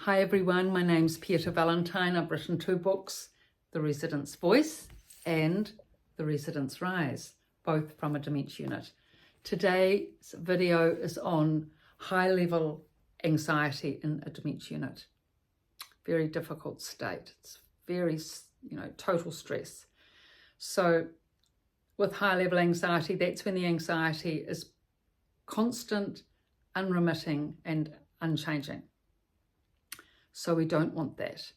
Hi everyone, my name's Pieta Valentine. I've written 2 books, The Resident's Voice and The Resident's Rise, both from a dementia unit. Today's video is on high-level anxiety in a dementia unit. Very difficult state. It's very, total stress. So with high-level anxiety, that's when the anxiety is constant, unremitting and unchanging. So we don't want that.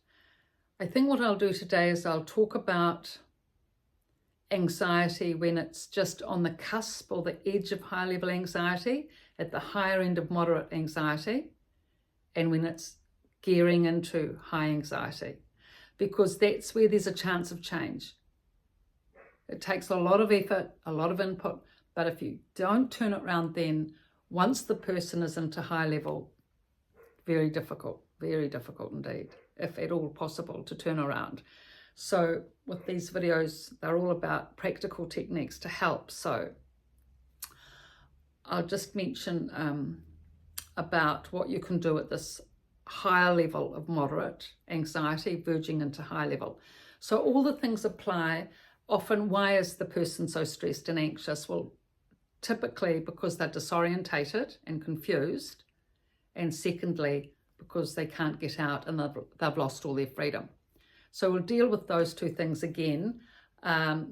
I think what I'll do today is I'll talk about anxiety when it's just on the cusp or the edge of high-level anxiety, at the higher end of moderate anxiety, and when it's gearing into high anxiety, because that's where there's a chance of change. It takes a lot of effort, a lot of input, but if you don't turn it around then, once the person is into high level, very difficult indeed, if at all possible, to turn around. So with these videos, they're all about practical techniques to help. So I'll just mention about what you can do at this higher level of moderate anxiety, verging into high level. So all the things apply. Often, why is the person so stressed and anxious? Well, typically because they're disorientated and confused, and secondly, because they can't get out and they've lost all their freedom. So we'll deal with those 2 things again,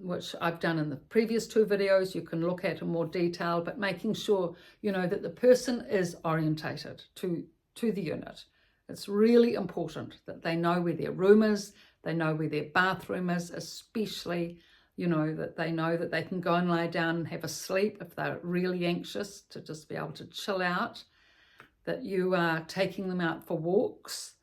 which I've done in the previous 2 videos. You can look at in more detail, but making sure, that the person is orientated to the unit. It's really important that they know where their room is, they know where their bathroom is, especially, that they know that they can go and lie down and have a sleep if they're really anxious, to just be able to chill out, that you are taking them out for walks,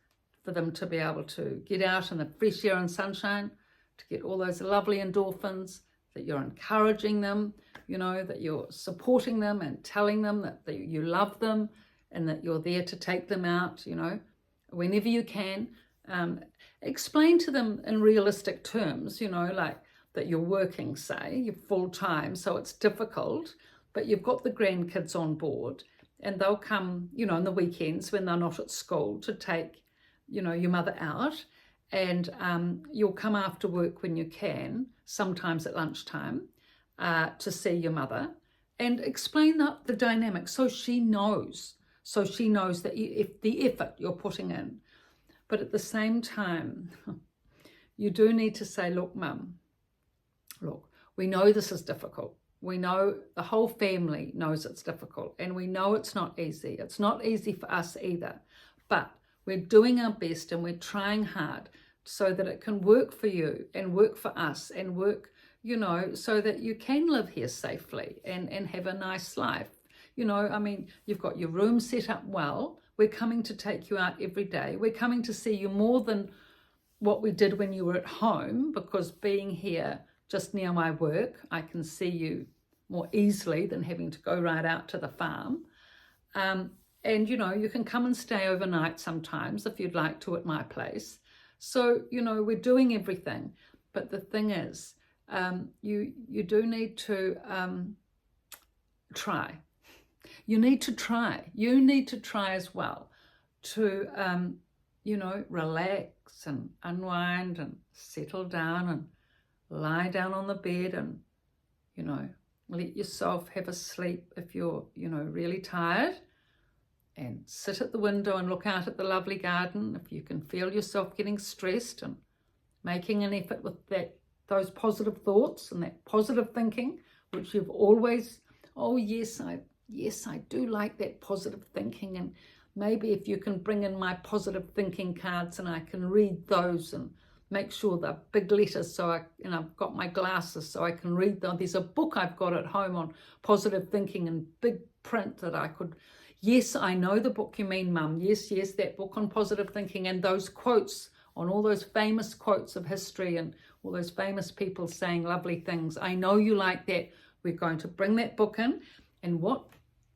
for them to be able to get out in the fresh air and sunshine, to get all those lovely endorphins, that you're encouraging them, that you're supporting them and telling them that you love them and that you're there to take them out, whenever you can. Explain to them in realistic terms, like that you're working, say, you're full-time, so it's difficult, but you've got the grandkids on board, and they'll come, on the weekends when they're not at school to take, your mother out, and you'll come after work when you can, sometimes at lunchtime, to see your mother, and explain the dynamic so she knows that if the effort you're putting in. But at the same time, you do need to say, look, Mum, look, we know this is difficult. We know the whole family knows it's difficult, and we know it's not easy. It's not easy for us either, but we're doing our best and we're trying hard so that it can work for you and work for us and work, so that you can live here safely and have a nice life. You've got your room set up well. We're coming to take you out every day. We're coming to see you more than what we did when you were at home, because being here just near my work, I can see you more easily than having to go right out to the farm. And, you can come and stay overnight sometimes if you'd like to at my place. So, we're doing everything. But the thing is, you do need to try. You need to try. You need to try as well to, relax and unwind and settle down and lie down on the bed and, let yourself have a sleep if you're, really tired, and sit at the window and look out at the lovely garden if you can feel yourself getting stressed, and making an effort with those positive thoughts and that positive thinking, which you've always, oh yes, I do like that positive thinking, and maybe if you can bring in my positive thinking cards and I can read those and make sure they're big letters, so I've got my glasses so I can read them. There's a book I've got at home on positive thinking in big print that I could, yes, I know the book you mean, Mum, yes, that book on positive thinking, and those quotes on all those famous quotes of history and all those famous people saying lovely things. I know you like that. We're going to bring that book in, and what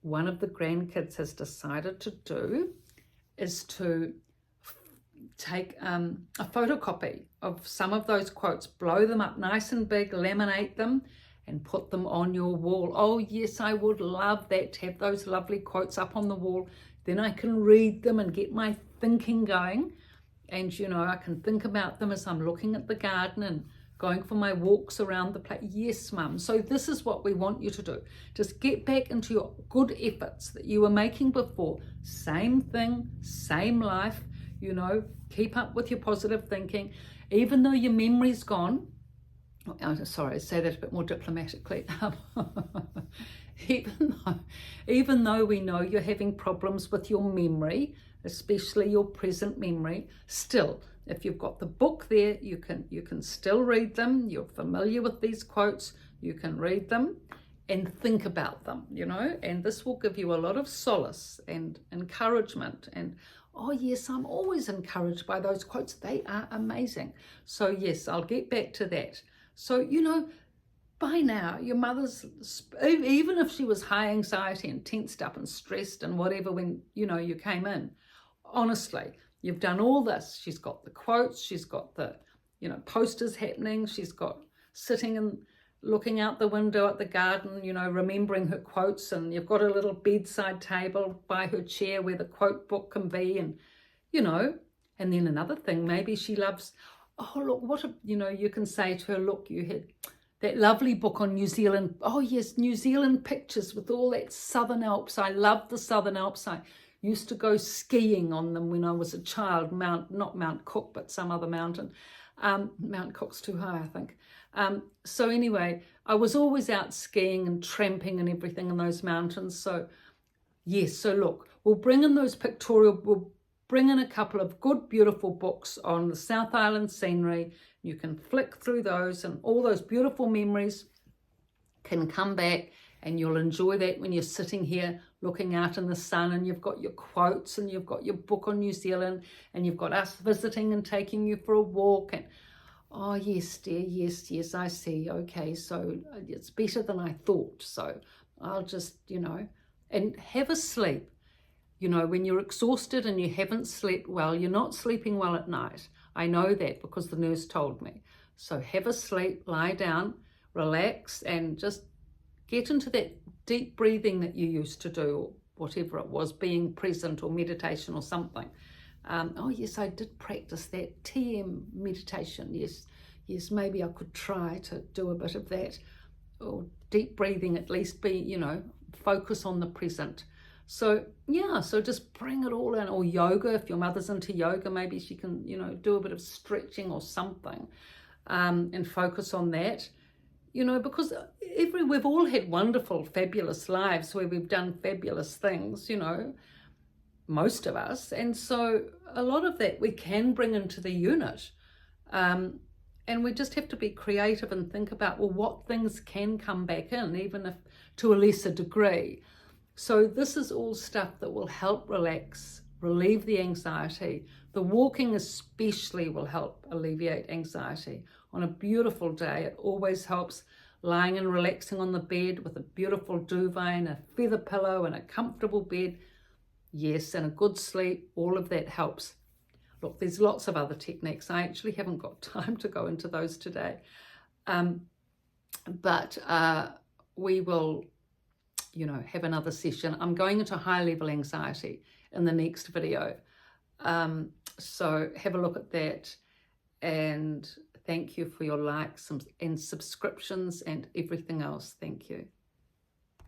one of the grandkids has decided to do is to take a photocopy of some of those quotes, blow them up nice and big, laminate them, and put them on your wall. Oh yes, I would love that, to have those lovely quotes up on the wall. then I can read them and get my thinking going. And, you know, I can think about them as I'm looking at the garden and going for my walks around the place. Yes, Mum. So this is what we want you to do. Just get back into your good efforts that you were making before. Same thing, same life, you know, keep up with your positive thinking. Even though your memory's gone, oh, sorry, say that a bit more diplomatically. Even though we know you're having problems with your memory, especially your present memory, still, if you've got the book there, you can still read them. You're familiar with these quotes, you can read them and think about them, you know, and this will give you a lot of solace and encouragement. And oh yes, I'm always encouraged by those quotes. They are amazing. So yes, I'll get back to that. So, you know, by now, your mother's, even if she was high anxiety and tensed up and stressed and whatever when, you know, you came in, honestly, you've done all this. She's got the quotes, she's got the, you know, posters happening, she's got sitting and looking out the window at the garden, you know, remembering her quotes, and you've got a little bedside table by her chair where the quote book can be, and, you know, and then another thing, maybe she loves, oh, look, what a, you know, you can say to her, look, you had that lovely book on New Zealand. Oh, yes, New Zealand pictures with all that Southern Alps. I love the Southern Alps. I used to go skiing on them when I was a child. Not Mount Cook, but some other mountain. Mount Cook's too high, I think. So anyway, I was always out skiing and tramping and everything in those mountains. So, yes, so look, we'll bring in those we'll bring in a couple of good, beautiful books on the South Island scenery. You can flick through those and all those beautiful memories can come back, and you'll enjoy that when you're sitting here looking out in the sun and you've got your quotes and you've got your book on New Zealand and you've got us visiting and taking you for a walk. And oh, yes, dear, yes, I see. Okay, so it's better than I thought. So I'll just, you know, and have a sleep. You know, when you're exhausted and you haven't slept well, you're not sleeping well at night. I know that because the nurse told me. So have a sleep, lie down, relax, and just get into that deep breathing that you used to do, or whatever it was, being present or meditation or something. Oh, yes, I did practice that TM meditation. Yes, maybe I could try to do a bit of that. Or deep breathing, at least be, you know, focus on the present. So yeah, so just bring it all in. Or yoga, if your mother's into yoga, maybe she can, you know, do a bit of stretching or something, and focus on that, you know, because we've all had wonderful, fabulous lives where we've done fabulous things, you know, most of us. And so a lot of that we can bring into the unit. And we just have to be creative and think about, well, what things can come back in, even if to a lesser degree. So this is all stuff that will help relax, relieve the anxiety. The walking especially will help alleviate anxiety. On a beautiful day, it always helps lying and relaxing on the bed with a beautiful duvet and a feather pillow and a comfortable bed. Yes, and a good sleep, all of that helps. Look, there's lots of other techniques. I actually haven't got time to go into those today. But we will, you know, have another session. I'm going into high level anxiety in the next video. So have a look at that, and thank you for your likes and subscriptions and everything else. Thank you.